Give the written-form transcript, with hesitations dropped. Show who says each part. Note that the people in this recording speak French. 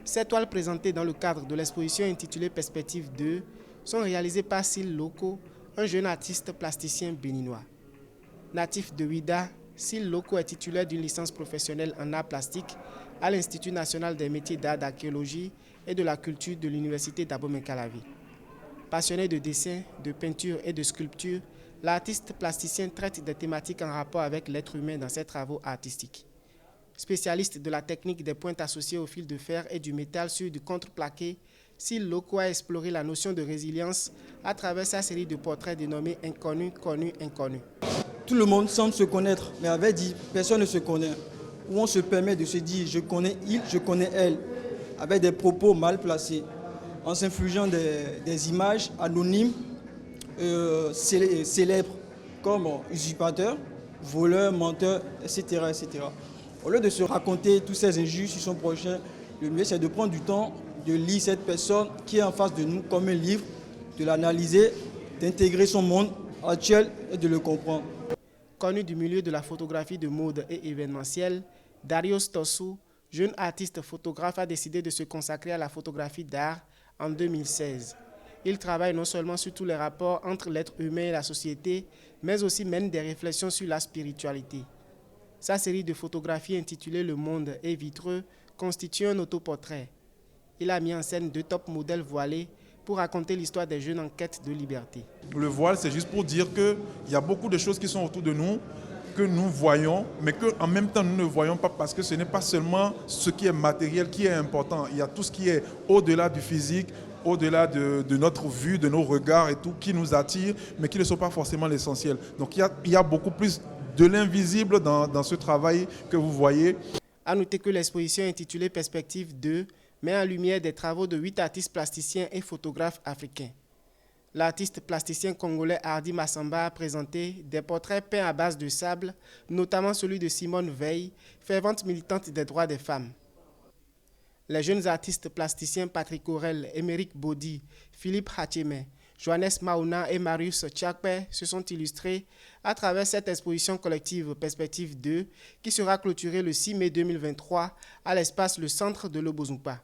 Speaker 1: Ces toiles présentées dans le cadre de l'exposition intitulée Perspective 2 sont réalisées par Syl Loko, un jeune artiste plasticien béninois. Natif de Ouidah, Syl Loko est titulaire d'une licence professionnelle en arts plastiques à l'Institut national des métiers d'art, d'archéologie et de la culture de l'Université d'Abomey-Calavi. Passionné de dessin, de peinture et de sculpture, l'artiste plasticien traite des thématiques en rapport avec l'être humain dans ses travaux artistiques. Spécialiste de la technique des pointes associées au fil de fer et du métal sur du contreplaqué, Syl Loko a exploré la notion de résilience à travers sa série de portraits dénommés Inconnus, Connus, Inconnus.
Speaker 2: Tout le monde semble se connaître, mais avait dit personne ne se connaît. Où on se permet de se dire je connais il, je connais elle, avec des propos mal placés, en s'infligeant des images anonymes, célèbres, comme usurpateur, voleur, menteur, etc., etc. Au lieu de se raconter tous ces injures sur son prochain, le mieux c'est de prendre du temps de lire cette personne qui est en face de nous comme un livre, de l'analyser, d'intégrer son monde actuel et de le comprendre.
Speaker 1: Connu du milieu de la photographie de mode et événementielle, Darius Tossou, jeune artiste photographe, a décidé de se consacrer à la photographie d'art en 2016. Il travaille non seulement sur tous les rapports entre l'être humain et la société, mais aussi mène des réflexions sur la spiritualité. Sa série de photographies intitulée Le Monde est vitreux constitue un autoportrait. Il a mis en scène 2 top modèles voilés pour raconter l'histoire des jeunes en quête de liberté.
Speaker 3: Le voile, c'est juste pour dire qu'il y a beaucoup de choses qui sont autour de nous, que nous voyons, mais qu'en même temps nous ne voyons pas parce que ce n'est pas seulement ce qui est matériel qui est important. Il y a tout ce qui est au-delà du physique, au-delà de notre vue, de nos regards et tout, qui nous attire, mais qui ne sont pas forcément l'essentiel. Donc il y a beaucoup plus de l'invisible dans ce travail que vous voyez.
Speaker 1: À noter que l'exposition intitulée Perspective 2 met en lumière des travaux de 8 artistes plasticiens et photographes africains. L'artiste plasticien congolais Hardy Massamba a présenté des portraits peints à base de sable, notamment celui de Simone Veil, fervente militante des droits des femmes. Les jeunes artistes plasticiens Patrick Aurel, Émeric Baudy, Philippe Hacheme, Johannes Mauna et Marius Tchakpe se sont illustrés à travers cette exposition collective Perspective 2 qui sera clôturée le 6 mai 2023 à l'espace Le Centre de l'Obozumpa.